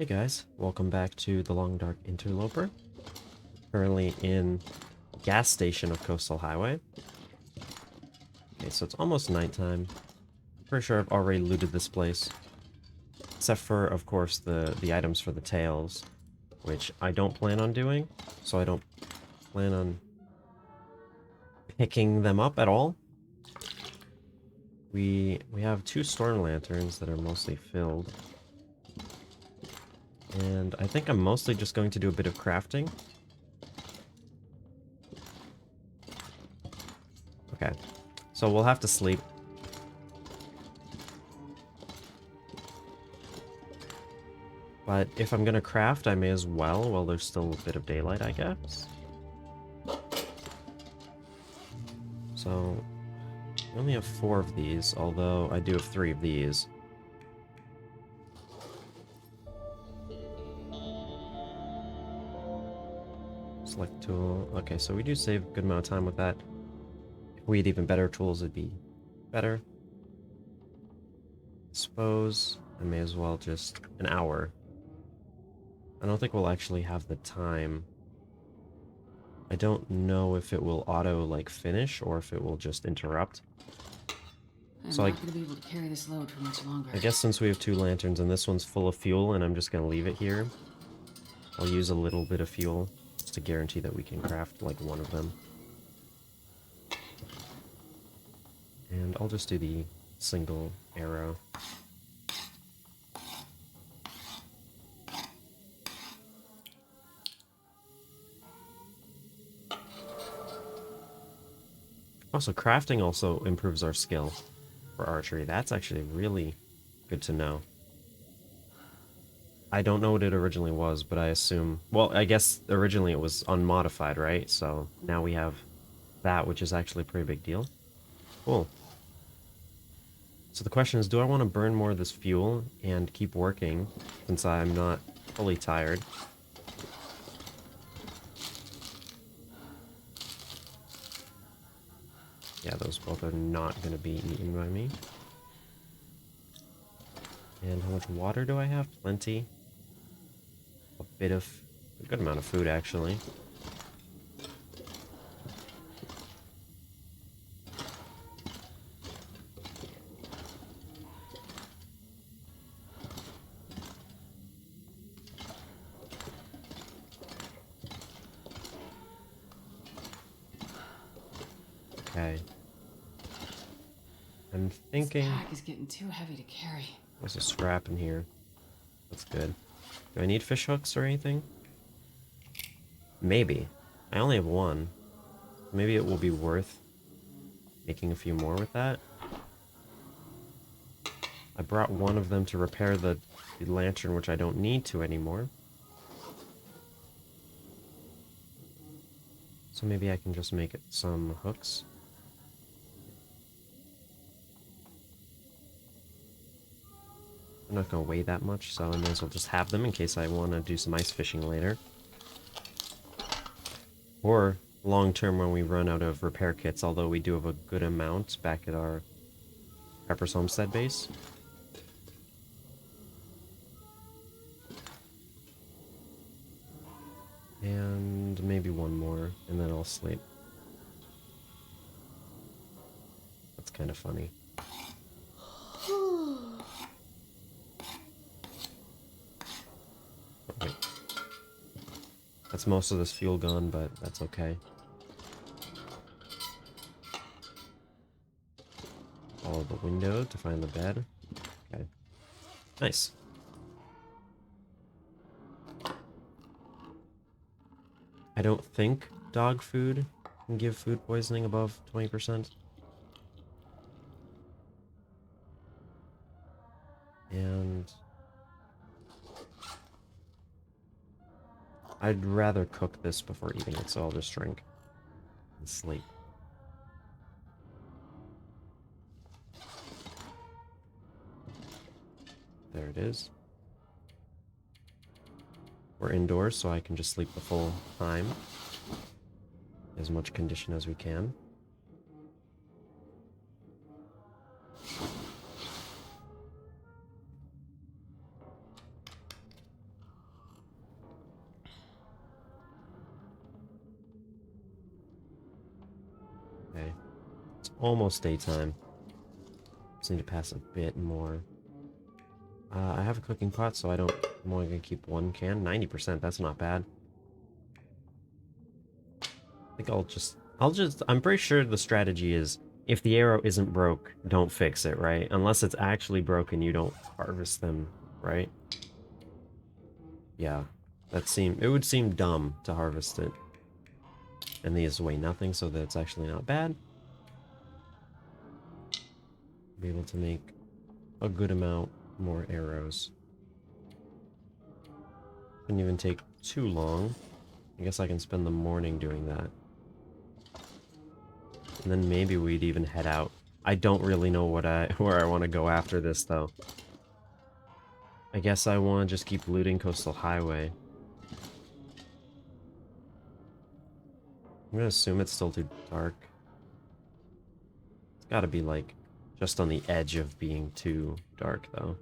Hey guys, welcome back to the Long Dark Interloper. Currently in gas station of Coastal Highway. Okay, so it's almost nighttime. Pretty sure I've already looted this place. Except for, of course, the items for the tails, which I don't plan on doing, so I don't plan on picking them up at all. We have two storm lanterns that are mostly filled. And I think I'm mostly just going to do a bit of crafting. Okay, so we'll have to sleep. But if I'm gonna craft, I may as well while there's still a bit of daylight, I guess. So, I only have 4 of these, although I do have 3 of these. Select tool. Okay, so we do save a good amount of time with that. If we had even better tools, it'd be better. Suppose I may as well just an hour. I don't think we'll actually have the time. I don't know if it will auto, like, finish, or if it will just interrupt. I'm So not going to be able to carry this load for much longer. I guess since we have 2 lanterns and this one's full of fuel and I'm just gonna leave it here, I'll use a little bit of fuel just to guarantee that we can craft, like, one of them. And I'll just do the single arrow. Also, crafting also improves our skill for archery. That's actually really good to know. I don't know what it originally was, but I assume... Well, I guess originally it was unmodified, right? So now we have that, which is actually a pretty big deal. Cool. So the question is, do I want to burn more of this fuel and keep working since I'm not fully tired? Yeah, those both are not going to be eaten by me. And how much water do I have? Plenty. A good amount of food, actually. Okay. I'm thinking... This pack is getting too heavy to carry. There's a scrap in here. That's good. Do I need fish hooks or anything? Maybe. I only have 1. Maybe it will be worth making a few more with that. I brought 1 of them to repair the lantern, which I don't need to anymore. So maybe I can just make it some hooks. I'm not going to weigh that much, so I may as well just have them in case I want to do some ice fishing later. Or long term when we run out of repair kits, although we do have a good amount back at our Pepper's Homestead base. And maybe 1 more, and then I'll sleep. That's kind of funny. Okay. That's most of this fuel gone, but that's okay. Follow the window to find the bed. Okay. Nice. I don't think dog food can give food poisoning above 20%. And I'd rather cook this before eating it, so I'll just drink and sleep. There it is. We're indoors, so I can just sleep the full time. As much condition as we can. almost daytime. Just need to pass a bit more. I have a cooking pot, so I'm only gonna keep one can. 90%, that's not bad. I think I'm pretty sure the strategy is, if the arrow isn't broke, don't fix it, right? Unless it's actually broken, you don't harvest them, right? Yeah, it would seem dumb to harvest it. And these weigh nothing, so that's actually not bad. Be able to make a good amount more arrows. Didn't even take too long. I guess I can spend the morning doing that. And then maybe we'd even head out. I don't really know where I want to go after this, though. I guess I want to just keep looting Coastal Highway. I'm gonna assume it's still too dark. It's gotta be, like, just on the edge of being too dark, though.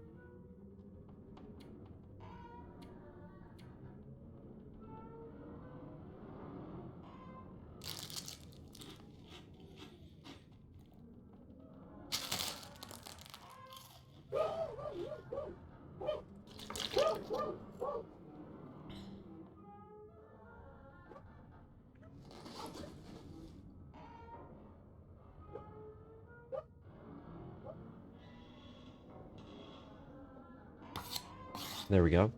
There we go.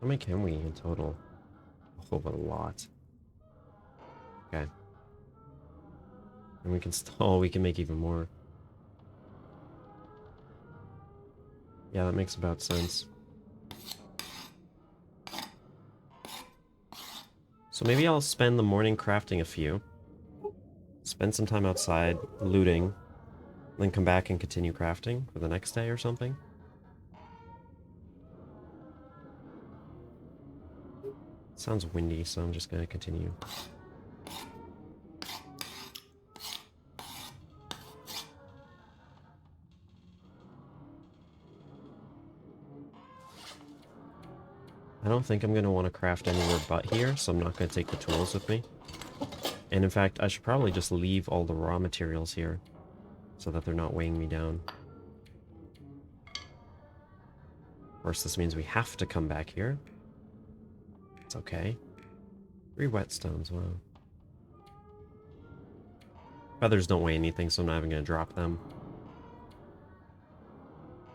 How many can we in total? A lot. Okay. And we can we can make even more. Yeah, that makes about sense. So maybe I'll spend the morning crafting a few. Spend some time outside, looting, then come back and continue crafting for the next day or something. Sounds windy, so I'm just gonna continue. I don't think I'm gonna want to craft anywhere but here, so I'm not gonna take the tools with me. And in fact, I should probably just leave all the raw materials here, so that they're not weighing me down. Of course, this means we have to come back here. It's okay. 3 whetstones, wow. Feathers don't weigh anything, so I'm not even gonna drop them.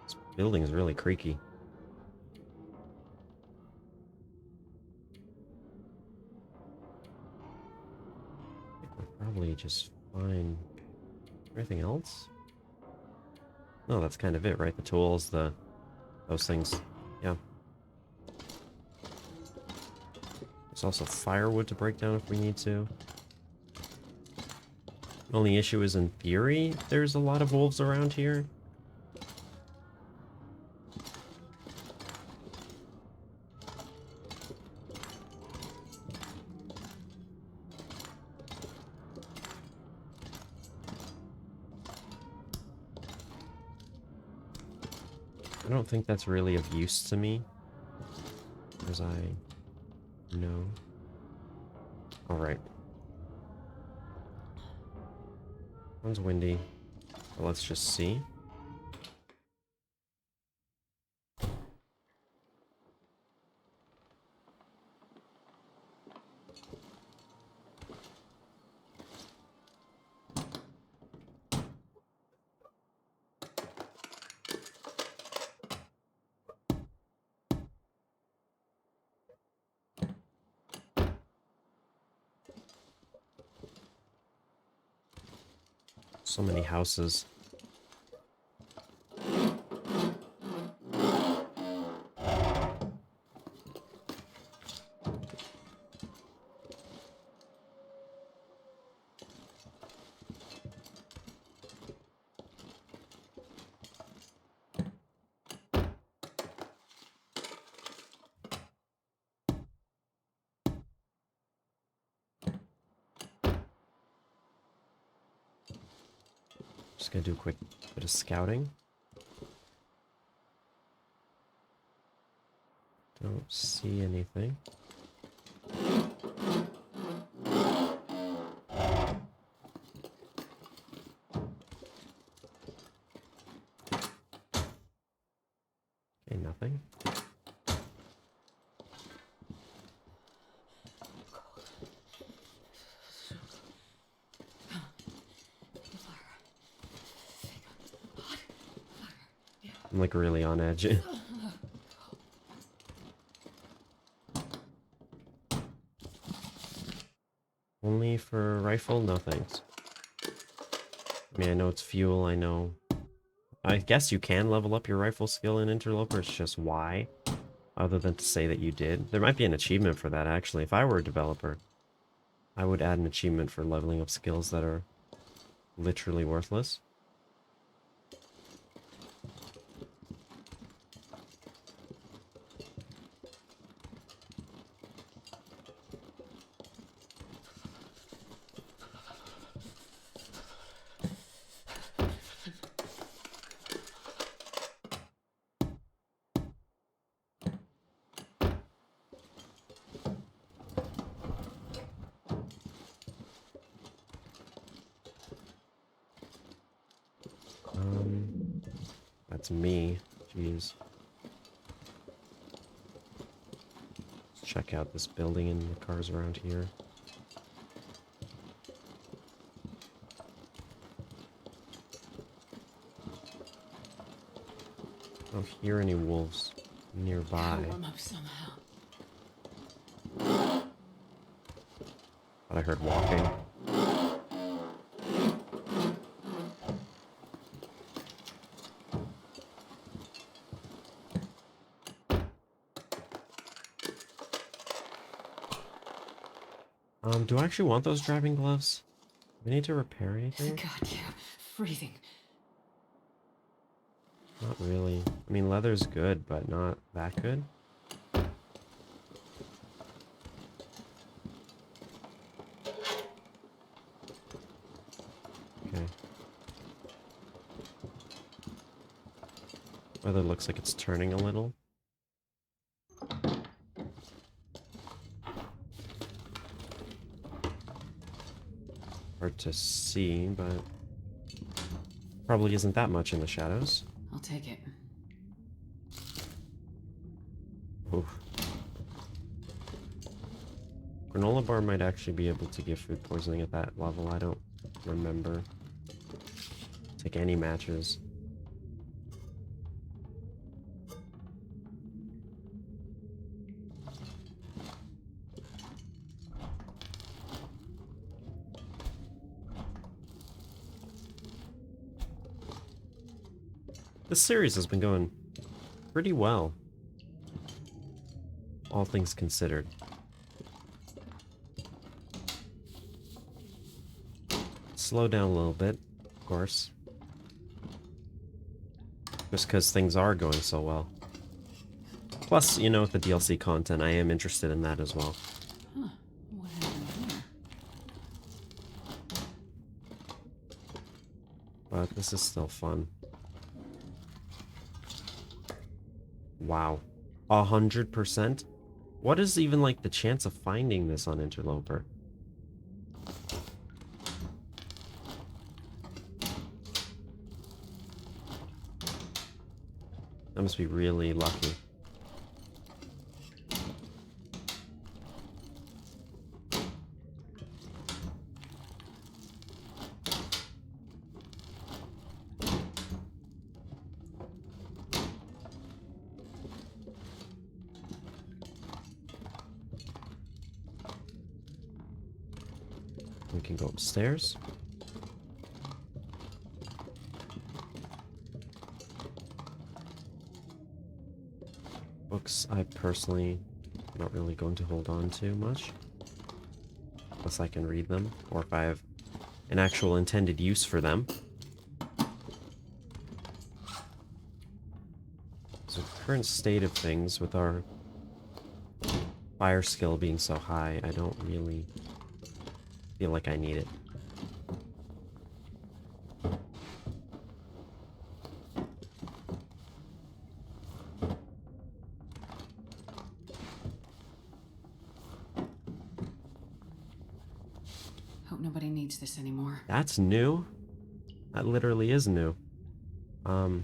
This building is really creaky. I think we're probably just fine. Anything else? No, that's kind of it, right? The tools, those things. Yeah. There's also firewood to break down if we need to. Only issue is, in theory, there's a lot of wolves around here. I don't think that's really of use to me, as I know. Alright. Sounds windy, but let's just see. So many houses. Just gonna do a quick bit of scouting. see anything. Okay, nothing. I'm like really on edge. Only for rifle? No thanks. I mean, I know it's fuel, I know. I guess you can level up your rifle skill in Interloper, it's just why? Other than to say that you did. There might be an achievement for that, actually. If I were a developer, I would add an achievement for leveling up skills that are literally worthless. That's me. Jeez. Let's check out this building and the cars around here. I don't hear any wolves nearby. Gotta warm up somehow. But I heard walking. Do I actually want those driving gloves? Do we need to repair anything? God, yeah, freezing. Not really. I mean, leather's good, but not that good. Okay. Weather looks like it's turning a little. Hard to see, but probably isn't that much in the shadows. I'll take it. Oof. Granola bar might actually be able to give food poisoning at that level. I don't remember. Take any matches. This series has been going pretty well, all things considered. Slow down a little bit, of course. Just because things are going so well. Plus, you know, with the DLC content, I am interested in that as well. Huh. What happened here? But this is still fun. Wow. 100%? What is even like the chance of finding this on Interloper? That must be really lucky. We can go upstairs. Books I personally am not really going to hold on to much. Unless I can read them, or if I have an actual intended use for them. So current state of things with our fire skill being so high, I don't really feel like I need it. Hope nobody needs this anymore. That's new. That literally is new. I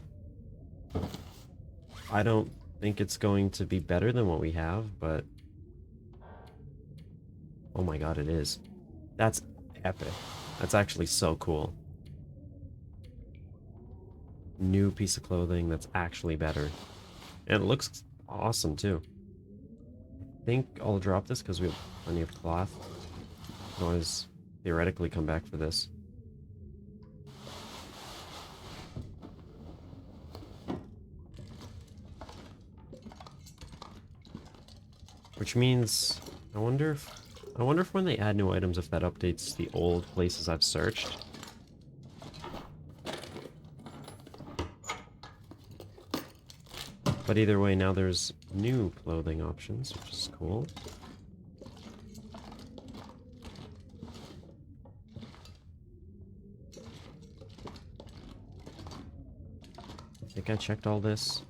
don't think it's going to be better than what we have, but... Oh my god, it is. That's epic. That's actually so cool. New piece of clothing that's actually better. And it looks awesome, too. I think I'll drop this because we have plenty of cloth. Can always theoretically come back for this. Which means, I wonder if when they add new items, if that updates the old places I've searched. But either way, now there's new clothing options, which is cool. I think I checked all this.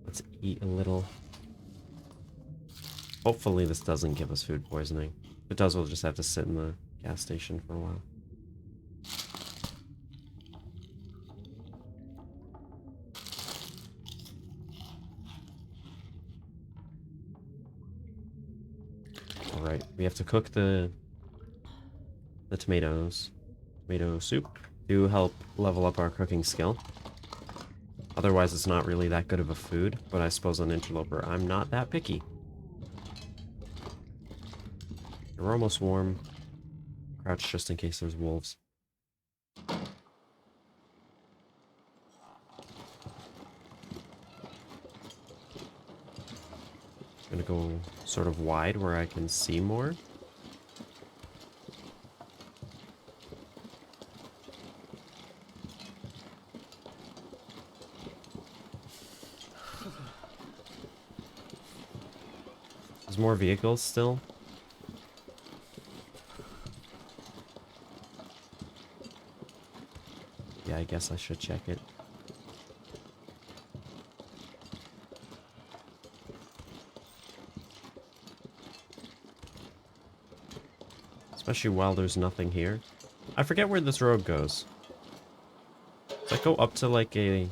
Let's eat a little. Hopefully this doesn't give us food poisoning. If it does, we'll just have to sit in the gas station for a while. Alright, we have to cook the tomatoes. Tomato soup to help level up our cooking skill. Otherwise, it's not really that good of a food, but I suppose on Interloper, I'm not that picky. We're almost warm. Crouch just in case there's wolves. Gonna go sort of wide where I can see more. There's more vehicles still. Yeah, I guess I should check it. Especially while there's nothing here. I forget where this road goes. Does that go up to like a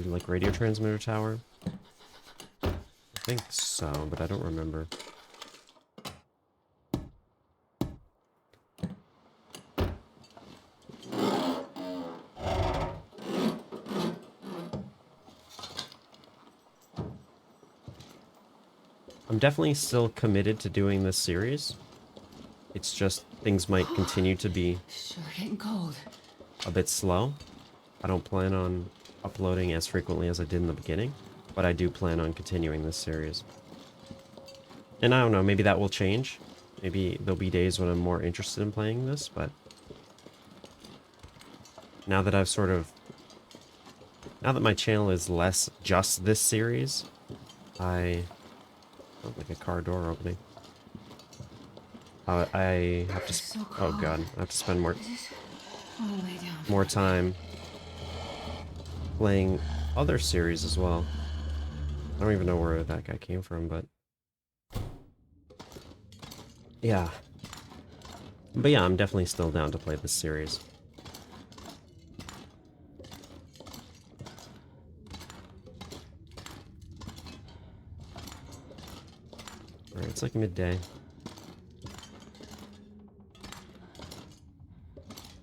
like radio transmitter tower? I think so, but I don't remember. I'm definitely still committed to doing this series. It's just things might continue to be Sure getting cold. a bit slow. I don't plan on uploading as frequently as I did in the beginning, but I do plan on continuing this series. And I don't know, maybe that will change. Maybe there'll be days when I'm more interested in playing this, but now that I've sort of... Now that my channel is less just this series, I... Oh, like a car door opening. I have to... So Oh cold. god, I have to spend more Is it all the way down? more time playing other series as well. I don't even know where that guy came from, but... Yeah. But yeah, I'm definitely still down to play this series. Alright, it's like midday.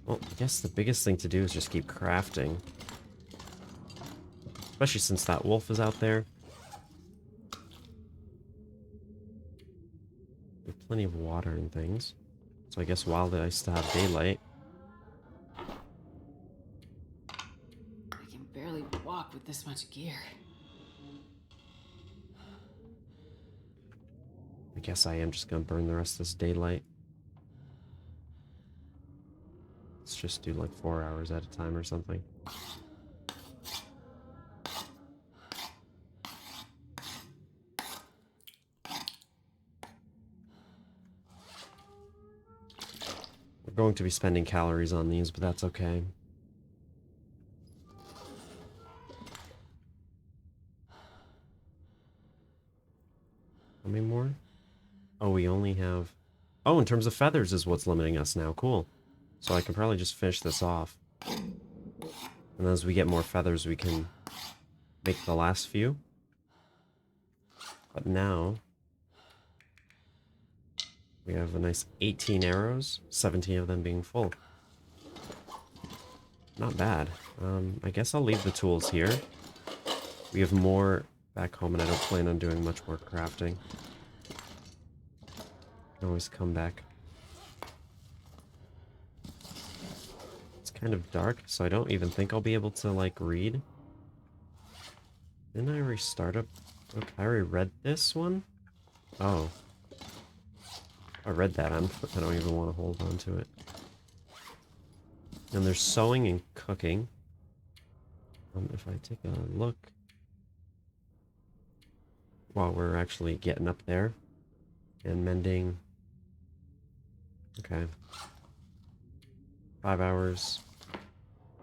Well, I guess the biggest thing to do is just keep crafting. Especially since that wolf is out there. We have plenty of water and things. So I guess while I still have daylight. I can barely walk with this much gear. I guess I am just gonna burn the rest of this daylight. Let's just do like 4 hours at a time or something. We're going to be spending calories on these, but that's okay. we only have... Oh, in terms of feathers is what's limiting us now. Cool. So I can probably just finish this off. And as we get more feathers, we can make the last few. But now... we have a nice 18 arrows, 17 of them being full. Not bad. I guess I'll leave the tools here. We have more back home, and I don't plan on doing much more crafting. Can always come back. It's kind of dark, so I don't even think I'll be able to, like, read. Didn't I restart up? Okay, I already read this one? Oh. I read that. I don't even want to hold on to it. And there's sewing and cooking. If I take a look while we're actually getting up there and mending. Okay. 5 hours.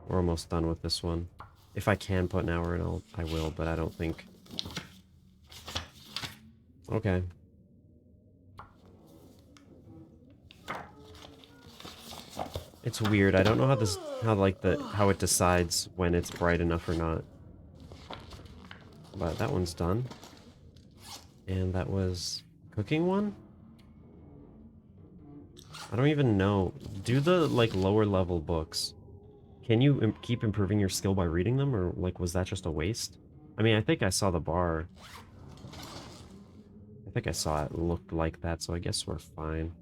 We're almost done with this one. If I can put an hour in, I will, but I don't think. Okay. It's weird. I don't know how it decides when it's bright enough or not. But that one's done. And that was cooking one? I don't even know. Do the like lower level books. Can you keep improving your skill by reading them, or like was that just a waste? I mean, I think I saw the bar. I think I saw it looked like that, so I guess we're fine.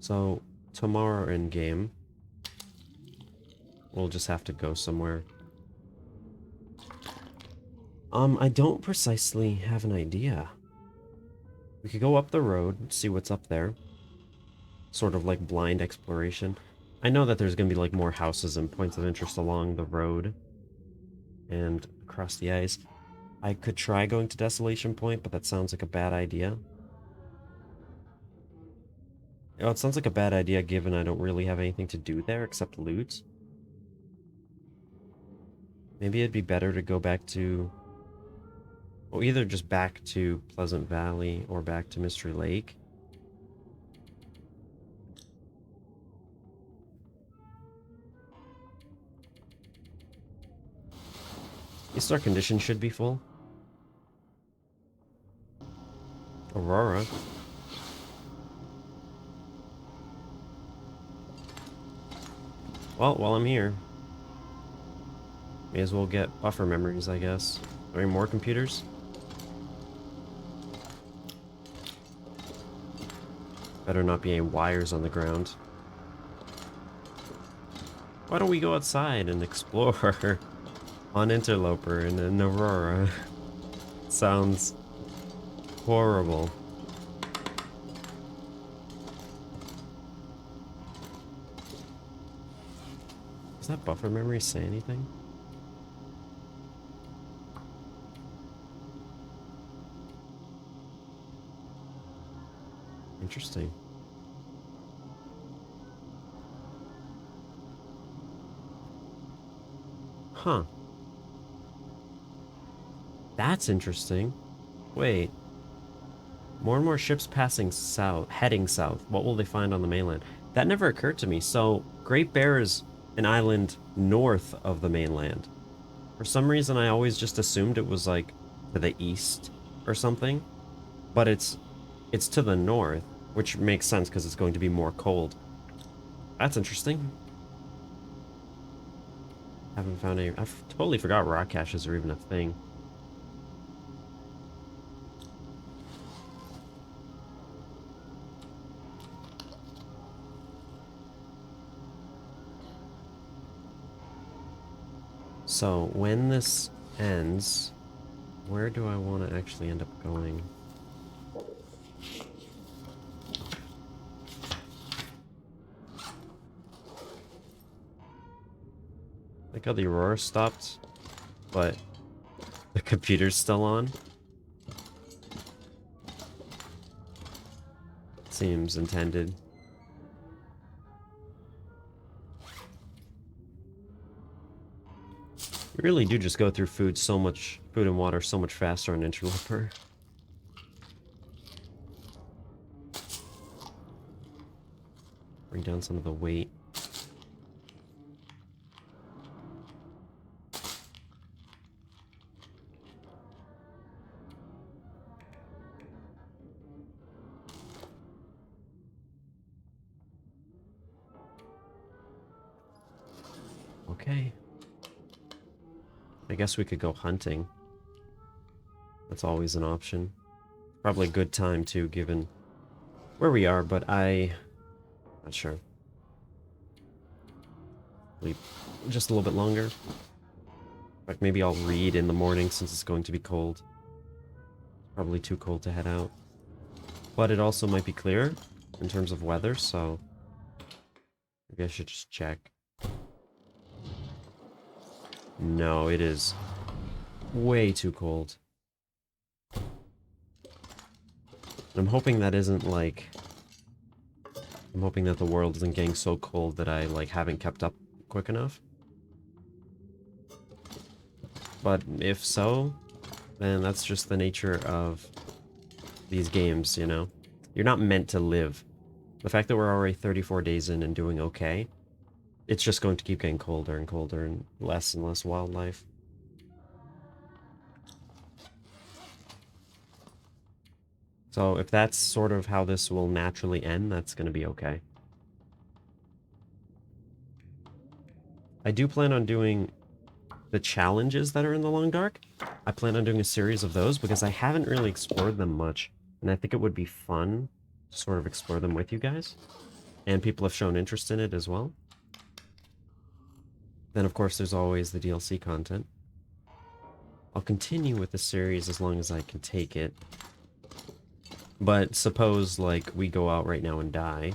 So, tomorrow in game, we'll just have to go somewhere. I don't precisely have an idea. We could go up the road, see what's up there. Sort of like blind exploration. I know that there's gonna be like more houses and points of interest along the road and across the ice. I could try going to Desolation Point, but that sounds like a bad idea. Oh, it sounds like a bad idea given I don't really have anything to do there except loot. Maybe it'd be better to go back to... well, either just back to Pleasant Valley or back to Mystery Lake. Yes, our condition should be full. Aurora. Well, while I'm here, may as well get buffer memories, I guess. Are there any more computers? Better not be any wires on the ground. Why don't we go outside and explore on Interloper and in Aurora? Sounds horrible. Does that buffer memory say anything? Interesting. Huh. That's interesting. Wait. More and more ships passing south, heading south. What will they find on the mainland? That never occurred to me. So, Great Bear is an island north of the mainland. For some reason, I always just assumed it was like to the east or something. But it's to the north, which makes sense because it's going to be more cold. That's interesting. Haven't found any... I've totally forgot rock caches are even a thing. So, when this ends, where do I want to actually end up going? Like how the Aurora stopped, but the computer's still on. Seems intended. You really do just go through food and water so much faster on Interloper. Bring down some of the weight. Okay. I guess we could go hunting. That's always an option. Probably a good time too, given where we are, but not sure. Sleep just a little bit longer. In fact, maybe I'll read in the morning since it's going to be cold. Probably too cold to head out. But it also might be clear in terms of weather, so maybe I should just check. No, it is way too cold. I'm hoping that isn't like... I'm hoping that the world isn't getting so cold that I, like, haven't kept up quick enough. But if so, then that's just the nature of these games, you know? You're not meant to live. The fact that we're already 34 days in and doing okay, it's just going to keep getting colder and colder and less wildlife. So if that's sort of how this will naturally end, that's going to be okay. I do plan on doing the challenges that are in the Long Dark. I plan on doing a series of those because I haven't really explored them much. And I think it would be fun to sort of explore them with you guys. And people have shown interest in it as well. Then, of course, there's always the DLC content. I'll continue with the series as long as I can take it. But suppose, like, we go out right now and die.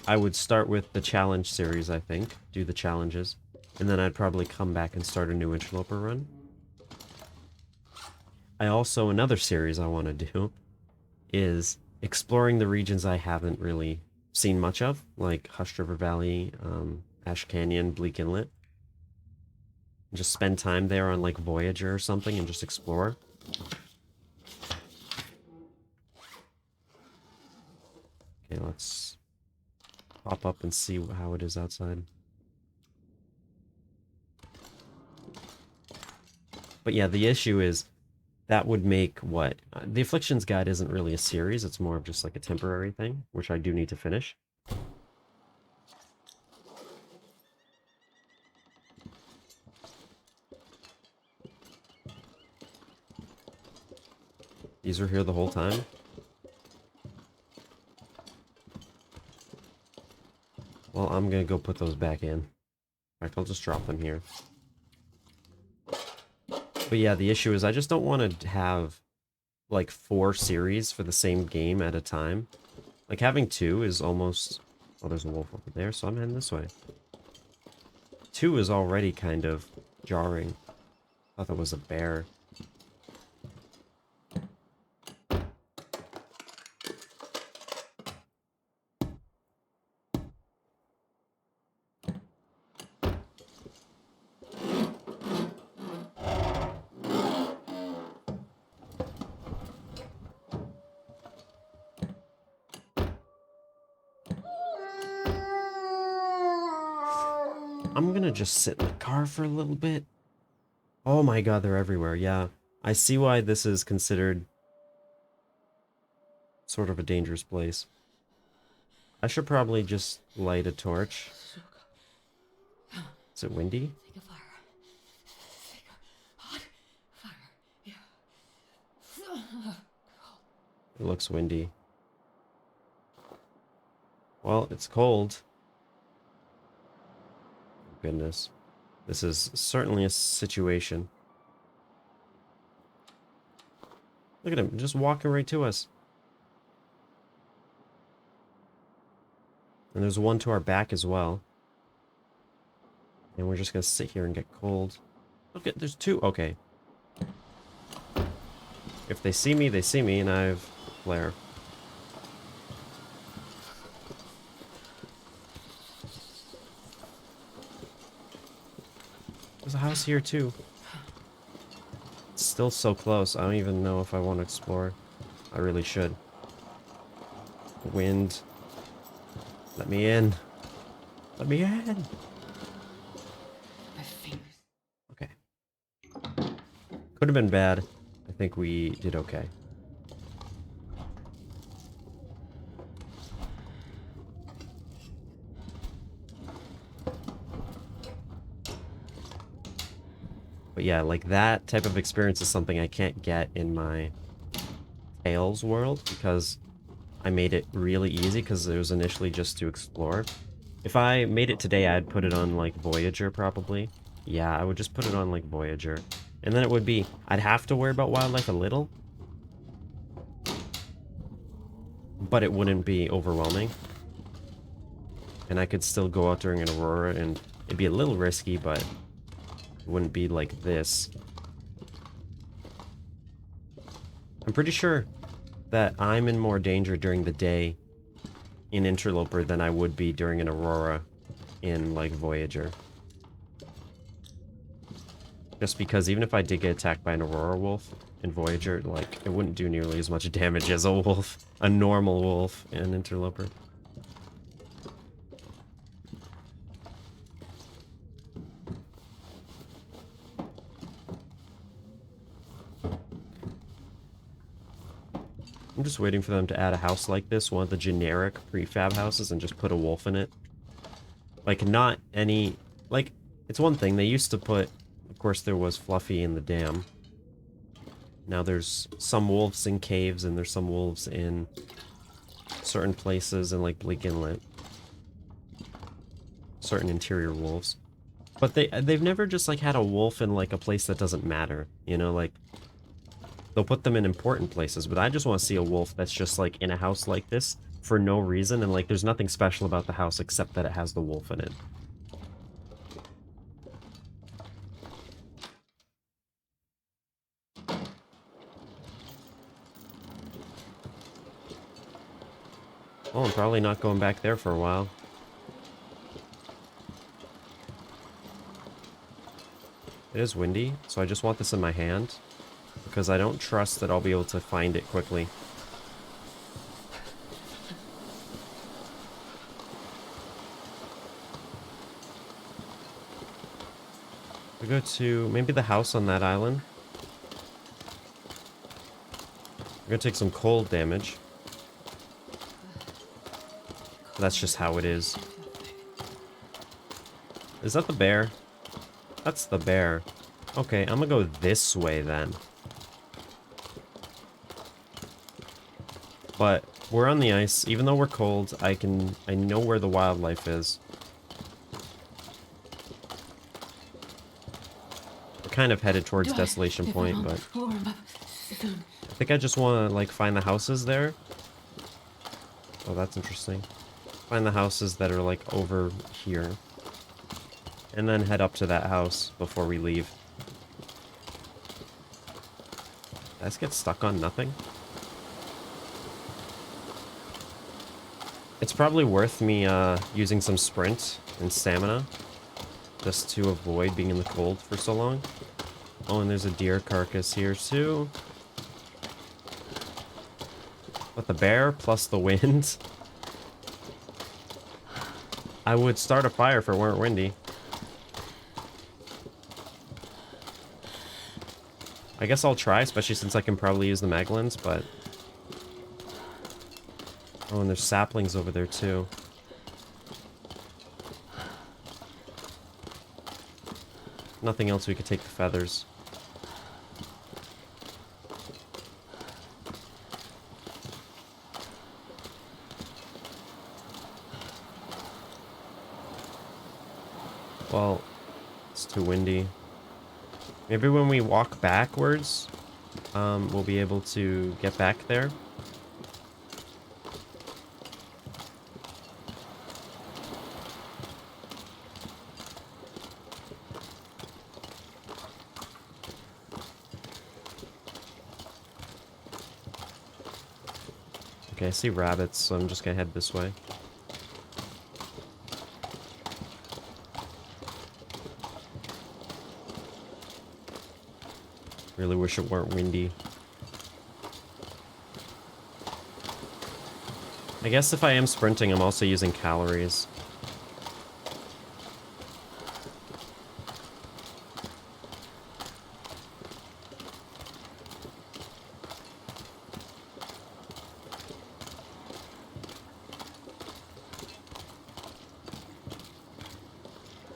I would start with the challenge series, I think. Do the challenges. And then I'd probably come back and start a new Interloper run. Another series I want to do is exploring the regions I haven't really seen much of, like Hushed River Valley, Ash Canyon, Bleak Inlet. Just spend time there on, like, Voyager or something and just explore. Okay, let's pop up and see how it is outside. But yeah, the issue is that would make what? The Afflictions Guide isn't really a series, it's more of just like a temporary thing, which I do need to finish. These are here the whole time. Well, I'm gonna go put those back in. In fact, I'll just drop them here. But yeah, the issue is I just don't want to have, like, 4 series for the same game at a time. Like, having 2 is almost... Oh, there's a wolf over there, so I'm heading this way. 2 is already kind of jarring. I thought that was a bear. I'm gonna just sit in the car for a little bit. Oh my god, they're everywhere, yeah. I see why this is considered sort of a dangerous place. I should probably just light a torch. Is it windy? Take a fire. Take a hot fire. Yeah. It looks windy. Well, it's cold. Goodness. This is certainly a situation. Look at him, just walking right to us. And there's one to our back as well. And we're just gonna sit here and get cold. Look at, there's 2. Okay. If they see me, and I have a flare. There's a house here too. It's still so close. I don't even know if I want to explore. I really should. Wind. Let me in. Let me in. My fingers. Okay. Could have been bad. I think we did okay. But yeah, like that type of experience is something I can't get in my Tales world because I made it really easy because it was initially just to explore. If I made it today, I'd put it on like Voyager probably. Yeah, I would just put it on like Voyager. And then it would be, I'd have to worry about wildlife a little, but it wouldn't be overwhelming. And I could still go out during an aurora and it'd be a little risky, but it wouldn't be like this. I'm pretty sure that I'm in more danger during the day in Interloper than I would be during an aurora in like Voyager. Just because even if I did get attacked by an aurora wolf in Voyager, like it wouldn't do nearly as much damage as a wolf, a normal wolf in Interloper. I'm just waiting for them to add a house like this, one of the generic prefab houses, and just put a wolf in it. Like, not any... Like, it's one thing. They used to put... Of course, there was Fluffy in the dam. Now there's some wolves in caves, and there's some wolves in certain places in, like, Bleak Inlet. Certain interior wolves. But they've never just, like, had a wolf in, like, a place that doesn't matter. You know, like... They'll put them in important places, but I just want to see a wolf that's just, like, in a house like this for no reason, and, like, there's nothing special about the house except that it has the wolf in it. Well, I'm probably not going back there for a while. It is windy, so I just want this in my hand, because I don't trust that I'll be able to find it quickly. We go to maybe the house on that island. We're gonna take some cold damage. That's just how it is. Is that the bear? That's the bear. Okay, I'm gonna go this way then. But we're on the ice. Even though we're cold, I know where the wildlife is. We're kind of headed towards Desolation Point, but I think I just want to like find the houses there. Oh, that's interesting. Find the houses that are like over here. And then head up to that house before we leave. Did I just get stuck on nothing? It's probably worth me using some sprint and stamina just to avoid being in the cold for so long. Oh, and there's a deer carcass here too. But the bear plus the wind. I would start a fire if it weren't windy. I guess I'll try, especially since I can probably use the maglins, but... Oh, and there's saplings over there too. Nothing else, we could take the feathers. Well, it's too windy. Maybe when we walk backwards, we'll be able to get back there. Okay, I see rabbits, so I'm just gonna head this way. Really wish it weren't windy. I I guess if I am sprinting, I'm also using calories.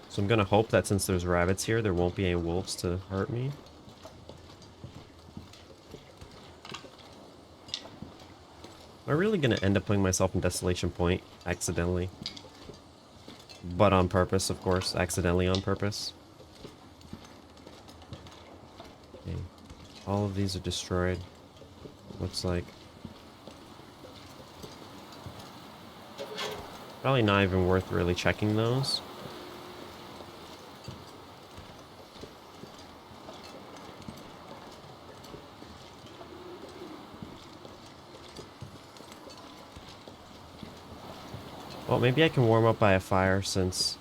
So I'm gonna hope that since there's rabbits here, there won't be any wolves to hurt me. Am I really gonna end up putting myself in Desolation Point accidentally? But on purpose, of course. Accidentally on purpose. Okay. All of these are destroyed. Looks like. Probably not even worth really checking those. Well, maybe I can warm up by a fire since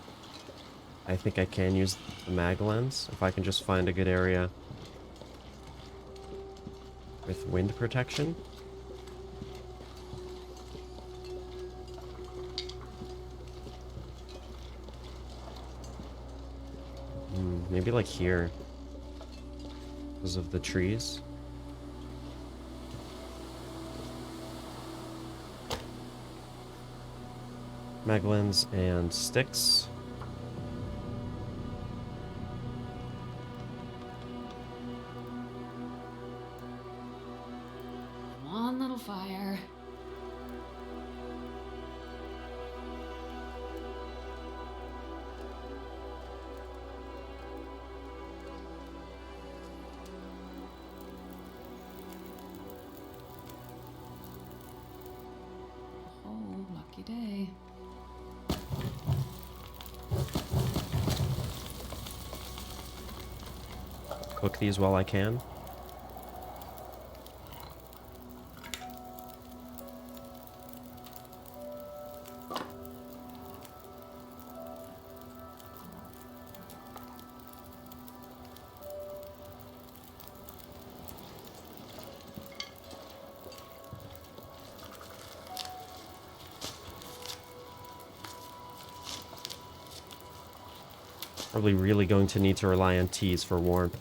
I think I can use the mag lens. If I can just find a good area with wind protection. Maybe like here. Because of the trees. Mag lens and sticks. Come on, little fire. Oh, lucky day. Cook these while I can. Probably really going to need to rely on teas for warmth.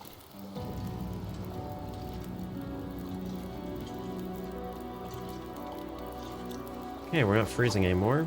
Okay, we're not freezing anymore.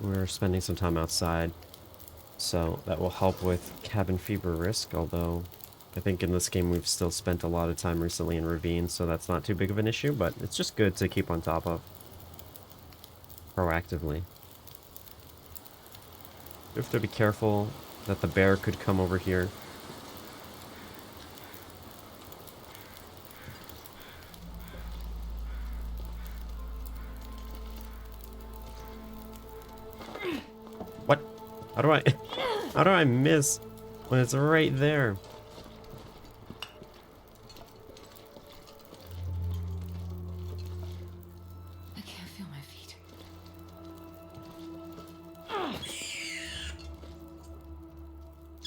We're spending some time outside, so that will help with cabin fever risk, although I think in this game we've still spent a lot of time recently in ravines, so that's not too big of an issue, but it's just good to keep on top of proactively. We have to be careful that the bear could come over here. What? How do I... How do I miss when it's right there? I can't feel my feet.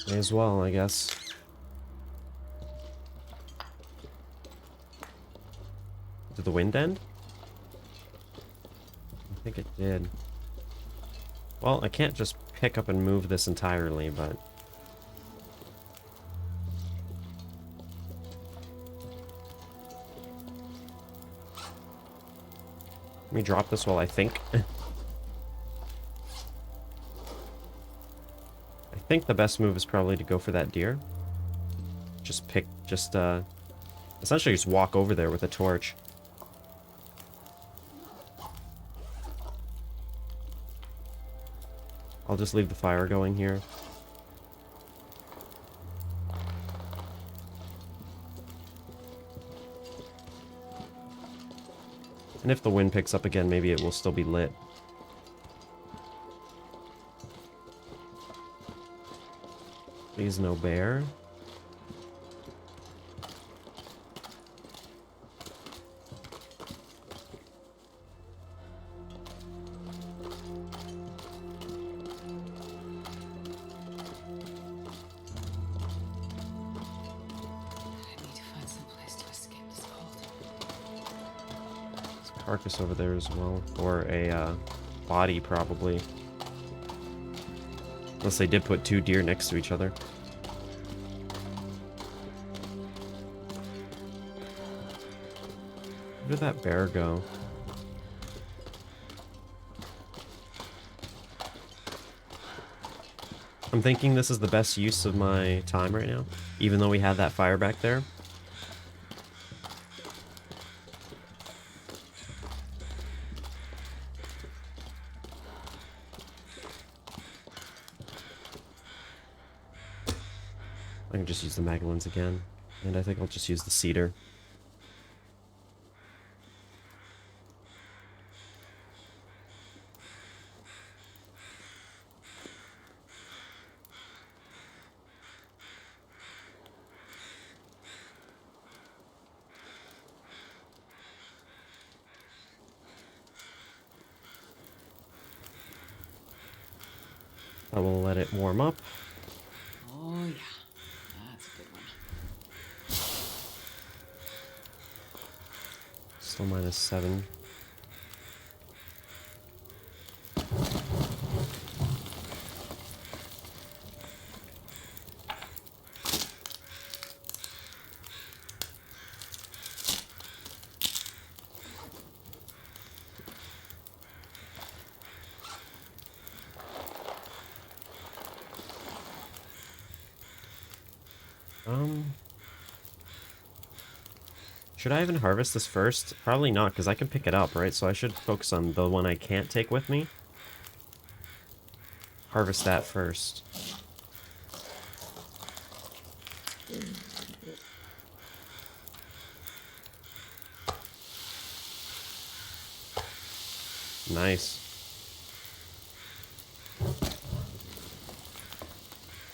May as well, I guess. Did the wind end? I think it did. Well, I can't just pick up and move this entirely, but... Let me drop this while I think. I think the best move is probably to go for that deer. Essentially just walk over there with a torch. I'll just leave the fire going here. And if the wind picks up again, maybe it will still be lit. Please no bear. I need to find some place to escape this cold. There's a carcass over there as well. Or a body, probably. Unless they did put two deer next to each other. Where did that bear go? I'm thinking this is the best use of my time right now, even though we had that fire back there. I can just use the Magdalens again, and I think I'll just use the cedar. I will let it warm up. Oh, yeah. That's a good one. Still -7. Should I even harvest this first? Probably not, because I can pick it up, right? So I should focus on the one I can't take with me. Harvest that first. Nice.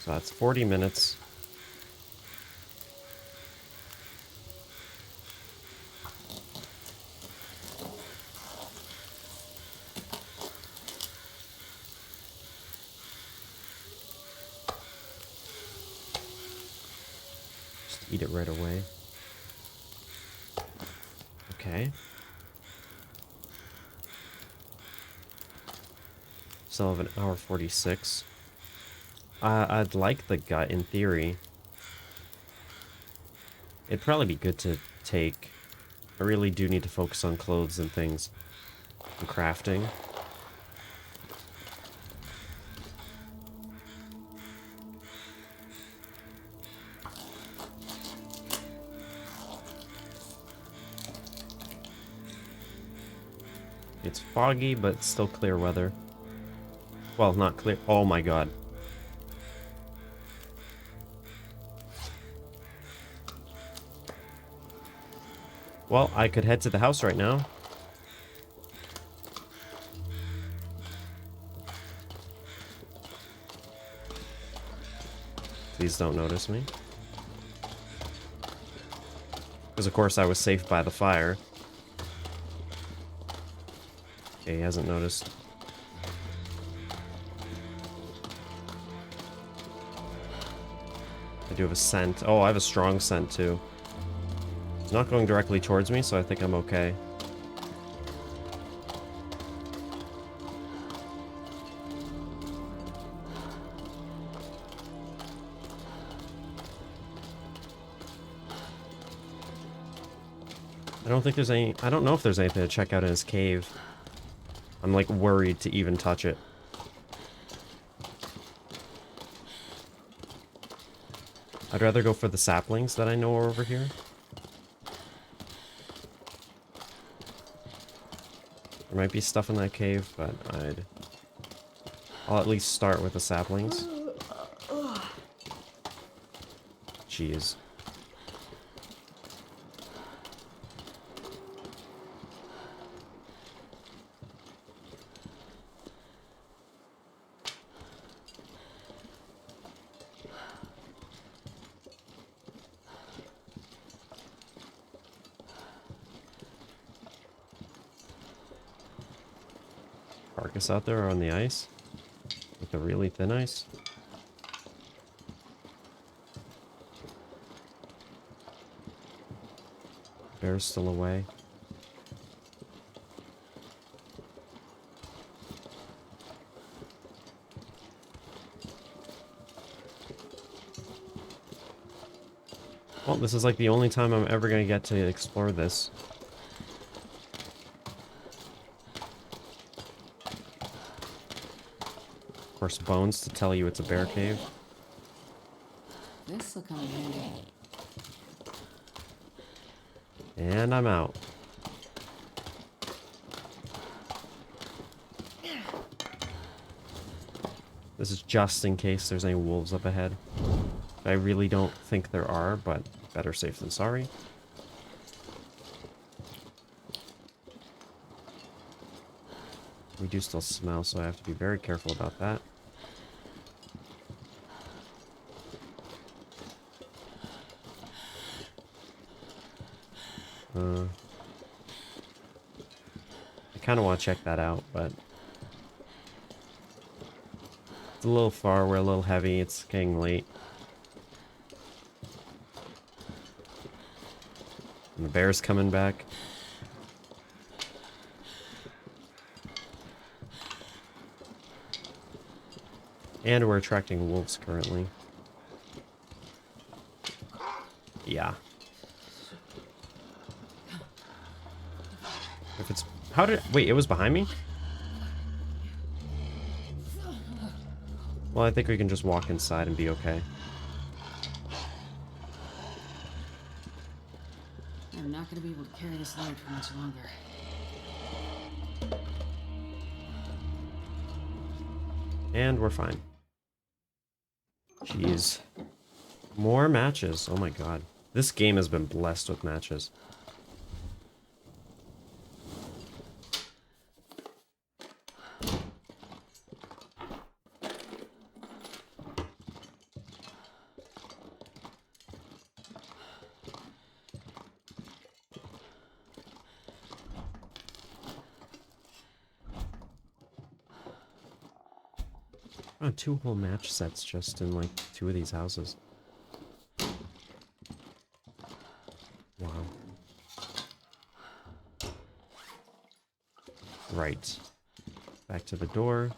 So that's 40 minutes. Just eat it right away. Okay. Still have an hour 46. I'd like the gut in theory. It'd probably be good to take. I really do need to focus on clothes and things. And crafting. It's foggy, but still clear weather. Well, not clear. Oh my god. Well, I could head to the house right now. Please don't notice me. Because of course I was safe by the fire. Okay, he hasn't noticed. I do have a scent. Oh, I have a strong scent too. It's not going directly towards me, so I think I'm okay. I don't think there's any... I don't know if there's anything to check out in his cave. I'm like worried to even touch it. I'd rather go for the saplings that I know are over here. There might be stuff in that cave, but I'll at least start with the saplings. Jeez. carcass out there on the ice. Like the really thin ice. Bear's still away. Well, this is like the only time I'm ever going to get to explore this. Of course, bones to tell you it's a bear cave. This'll come in handy. And I'm out. This is just in case there's any wolves up ahead. I really don't think there are, but better safe than sorry. We do still smell, so I have to be very careful about that. I kind of want to check that out, but it's a little far, we're a little heavy, it's getting late. And the bear's coming back. And we're attracting wolves currently. Yeah. If it's... How did... Wait, it was behind me? Well, I think we can just walk inside and be okay. I'm not gonna be able to carry this load for much longer. And we're fine. Jeez. More matches. Oh my god. This game has been blessed with matches. Oh, 2 whole match sets just in like 2 of these houses. Wow. Right. Back to the door.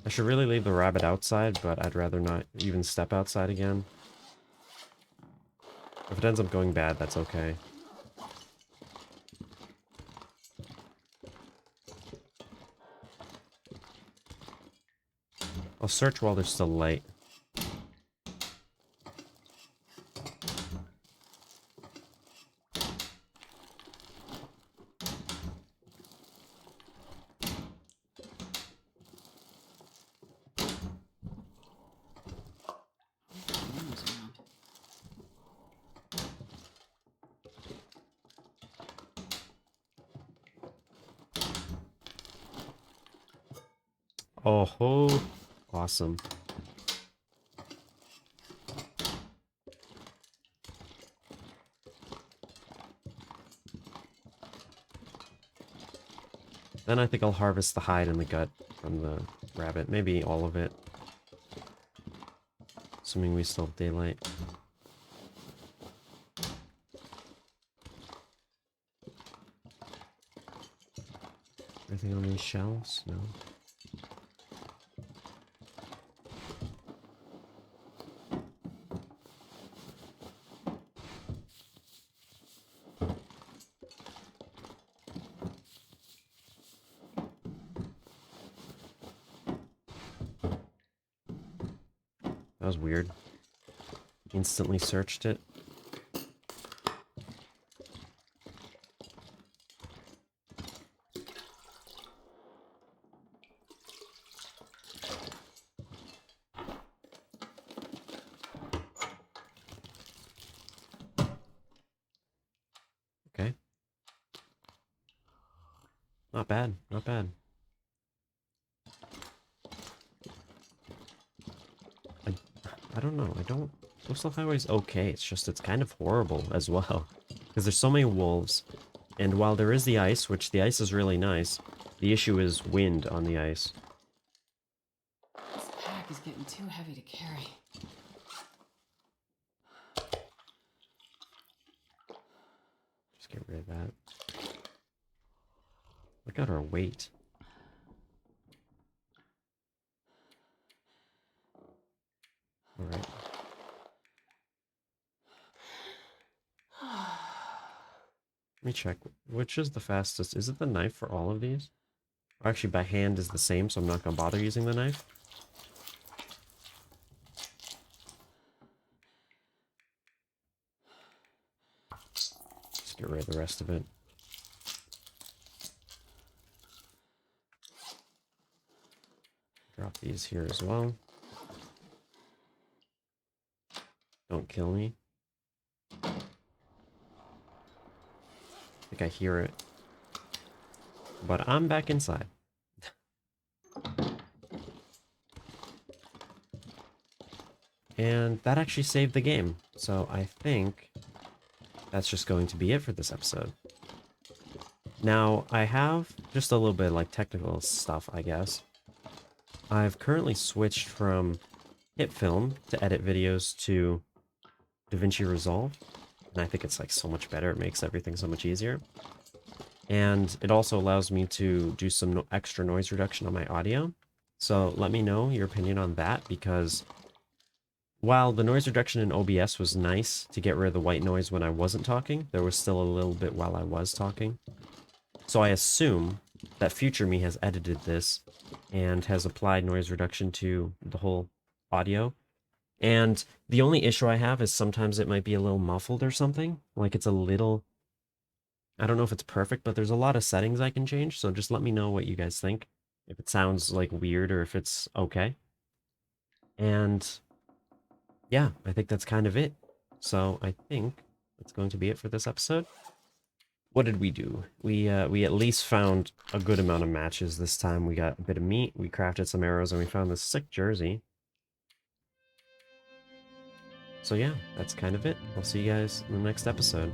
I should really leave the rabbit outside, but I'd rather not even step outside again. If it ends up going bad, that's okay. I'll search while there's still light. Oh ho! Awesome. Then I think I'll harvest the hide and the gut from the rabbit. Maybe all of it. Assuming we still have daylight. Anything on these shelves? No. That was weird. Instantly searched it. Okay. Not bad, not bad. I don't know, Coastal Highway's okay, it's just it's kind of horrible as well. Because there's so many wolves, and while there is the ice, which the ice is really nice, The issue is wind on the ice. This pack is getting too heavy to carry. Just get rid of that. Look at our weight. Alright. Let me check. Which is the fastest? Is it the knife for all of these? Or actually, by hand is the same, so I'm not going to bother using the knife. Just get rid of the rest of it. Drop these here as well. Don't kill me. I think I hear it. But I'm back inside. And that actually saved the game. So I think that's just going to be it for this episode. Now, I have just a little bit like technical stuff, I guess. I've currently switched from HitFilm to edit videos to DaVinci Resolve. And I think it's like so much better. It makes everything so much easier. And it also allows me to do some extra noise reduction on my audio. So let me know your opinion on that, because while the noise reduction in OBS was nice to get rid of the white noise when I wasn't talking, there was still a little bit while I was talking. So I assume that future me has edited this and has applied noise reduction to the whole audio. And the only issue I have is sometimes it might be a little muffled or something. Like it's a little... I don't know if it's perfect, but there's a lot of settings I can change, so just let me know what you guys think. If it sounds like weird or if it's okay. And yeah, I think that's kind of it. So I think that's going to be it for this episode. What did we do? We at least found a good amount of matches this time. We got a bit of meat, we crafted some arrows, and we found this sick jersey. So yeah, that's kind of it. I'll see you guys in the next episode.